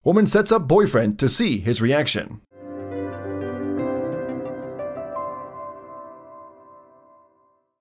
Woman sets up boyfriend to see his reaction.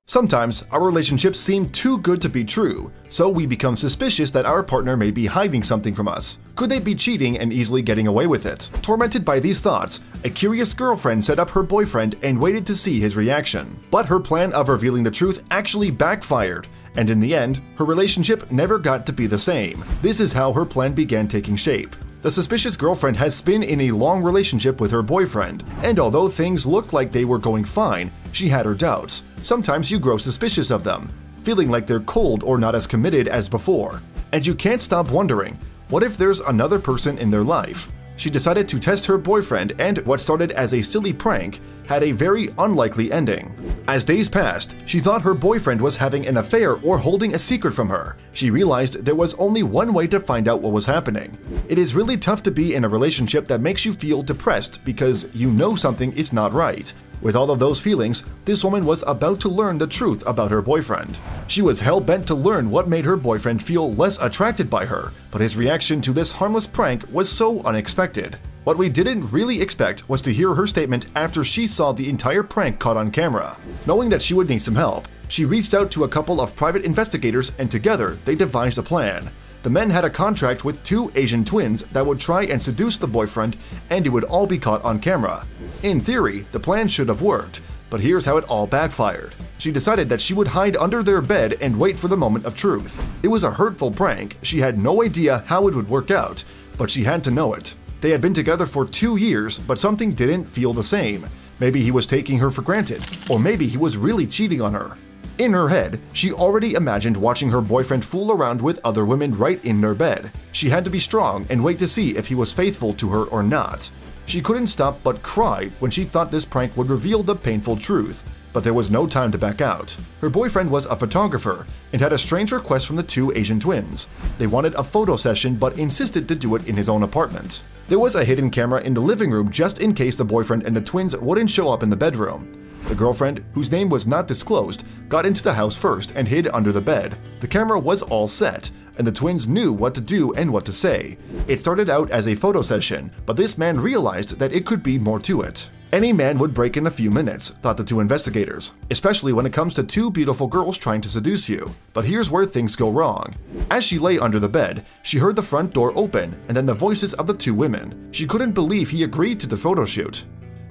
Sometimes our relationships seem too good to be true, so we become suspicious that our partner may be hiding something from us. Could they be cheating and easily getting away with it? Tormented by these thoughts, a curious girlfriend set up her boyfriend and waited to see his reaction. But her plan of revealing the truth actually backfired, and in the end, her relationship never got to be the same. This is how her plan began taking shape. The suspicious girlfriend has been in a long relationship with her boyfriend, and although things looked like they were going fine, she had her doubts. Sometimes you grow suspicious of them, feeling like they're cold or not as committed as before. And you can't stop wondering, what if there's another person in their life? She decided to test her boyfriend, and what started as a silly prank had a very unlikely ending. As days passed, she thought her boyfriend was having an affair or holding a secret from her. She realized there was only one way to find out what was happening. It is really tough to be in a relationship that makes you feel depressed because you know something is not right. With all of those feelings, this woman was about to learn the truth about her boyfriend. She was hell-bent to learn what made her boyfriend feel less attracted by her, but his reaction to this harmless prank was so unexpected. What we didn't really expect was to hear her statement after she saw the entire prank caught on camera. Knowing that she would need some help, she reached out to a couple of private investigators and together they devised a plan. The men had a contract with 2 Asian twins that would try and seduce the boyfriend, and it would all be caught on camera. In theory, the plan should have worked, but here's how it all backfired. She decided that she would hide under their bed and wait for the moment of truth. It was a hurtful prank, she had no idea how it would work out, but she had to know it. They had been together for 2 years, but something didn't feel the same. Maybe he was taking her for granted, or maybe he was really cheating on her. In her head, she already imagined watching her boyfriend fool around with other women right in their bed. She had to be strong and wait to see if he was faithful to her or not. She couldn't stop but cry when she thought this prank would reveal the painful truth, but there was no time to back out. Her boyfriend was a photographer and had a strange request from the 2 Asian twins. They wanted a photo session but insisted to do it in his own apartment. There was a hidden camera in the living room just in case the boyfriend and the twins wouldn't show up in the bedroom. The girlfriend, whose name was not disclosed, got into the house first and hid under the bed. The camera was all set, and the twins knew what to do and what to say. It started out as a photo session, but this man realized that it could be more to it. Any man would break in a few minutes, thought the 2 investigators, especially when it comes to 2 beautiful girls trying to seduce you. But here's where things go wrong. As she lay under the bed, she heard the front door open and then the voices of the 2 women. She couldn't believe he agreed to the photo shoot.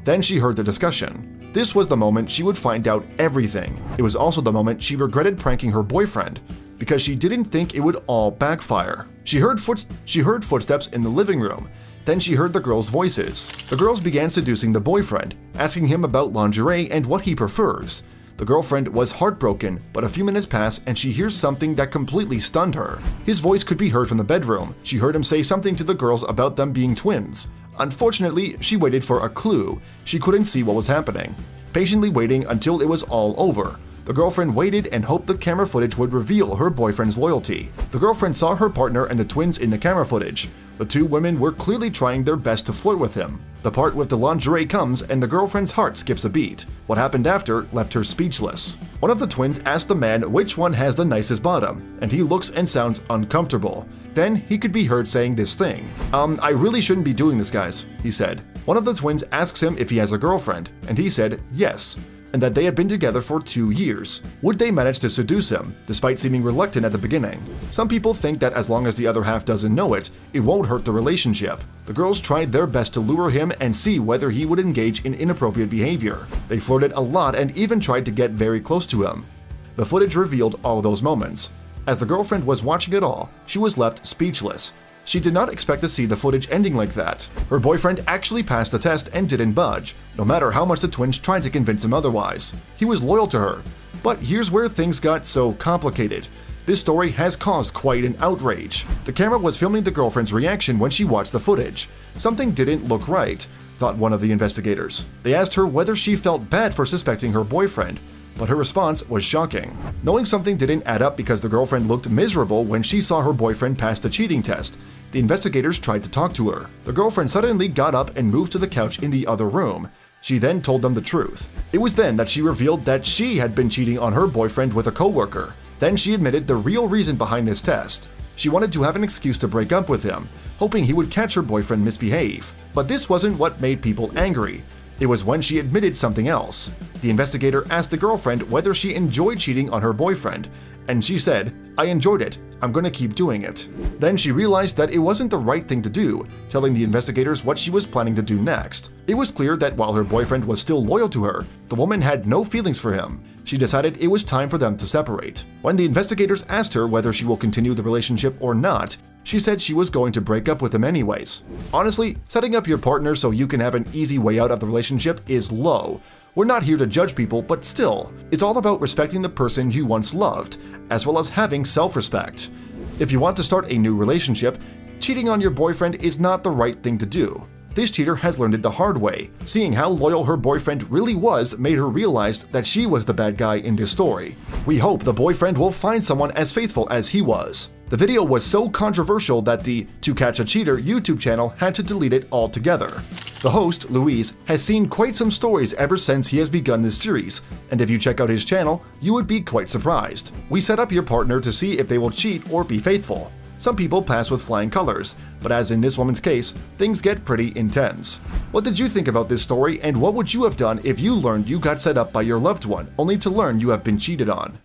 Then she heard the discussion. This was the moment she would find out everything. It was also the moment she regretted pranking her boyfriend, because she didn't think it would all backfire. She heard footsteps in the living room. Then she heard the girls' voices. The girls began seducing the boyfriend, asking him about lingerie and what he prefers. The girlfriend was heartbroken, but a few minutes pass and she hears something that completely stunned her. His voice could be heard from the bedroom. She heard him say something to the girls about them being twins. Unfortunately, she waited for a clue. She couldn't see what was happening. Patiently waiting until it was all over, the girlfriend waited and hoped the camera footage would reveal her boyfriend's loyalty. The girlfriend saw her partner and the twins in the camera footage. The 2 women were clearly trying their best to flirt with him. The part with the lingerie comes and the girlfriend's heart skips a beat. What happened after left her speechless. One of the twins asked the man which one has the nicest bottom, and he looks and sounds uncomfortable. Then he could be heard saying this thing. I really shouldn't be doing this, guys, he said. One of the twins asks him if he has a girlfriend, and he said yes, and that they had been together for 2 years. Would they manage to seduce him, despite seeming reluctant at the beginning? Some people think that as long as the other half doesn't know it, it won't hurt the relationship. The girls tried their best to lure him and see whether he would engage in inappropriate behavior. They flirted a lot and even tried to get very close to him. The footage revealed all those moments. As the girlfriend was watching it all, she was left speechless. She did not expect to see the footage ending like that. Her boyfriend actually passed the test and didn't budge, no matter how much the twins tried to convince him otherwise. He was loyal to her. But here's where things got so complicated. This story has caused quite an outrage. The camera was filming the girlfriend's reaction when she watched the footage. Something didn't look right, thought one of the investigators. They asked her whether she felt bad for suspecting her boyfriend, but her response was shocking. Knowing something didn't add up because the girlfriend looked miserable when she saw her boyfriend pass the cheating test, the investigators tried to talk to her. The girlfriend suddenly got up and moved to the couch in the other room. She then told them the truth. It was then that she revealed that she had been cheating on her boyfriend with a coworker. Then she admitted the real reason behind this test. She wanted to have an excuse to break up with him, hoping he would catch her boyfriend misbehave. But this wasn't what made people angry. It was when she admitted something else. The investigator asked the girlfriend whether she enjoyed cheating on her boyfriend, and she said, "I enjoyed it. I'm gonna keep doing it." Then she realized that it wasn't the right thing to do, telling the investigators what she was planning to do next. It was clear that while her boyfriend was still loyal to her, the woman had no feelings for him. She decided it was time for them to separate. When the investigators asked her whether she will continue the relationship or not, she said she was going to break up with him anyways. Honestly, setting up your partner so you can have an easy way out of the relationship is low. We're not here to judge people, but still, it's all about respecting the person you once loved, as well as having self-respect. If you want to start a new relationship, cheating on your boyfriend is not the right thing to do. This cheater has learned it the hard way. Seeing how loyal her boyfriend really was made her realize that she was the bad guy in this story. We hope the boyfriend will find someone as faithful as he was. The video was so controversial that the To Catch a Cheater YouTube channel had to delete it altogether. The host, Luis, has seen quite some stories ever since he has begun this series, and if you check out his channel, you would be quite surprised. We set up your partner to see if they will cheat or be faithful. Some people pass with flying colors, but as in this woman's case, things get pretty intense. What did you think about this story, and what would you have done if you learned you got set up by your loved one, only to learn you have been cheated on?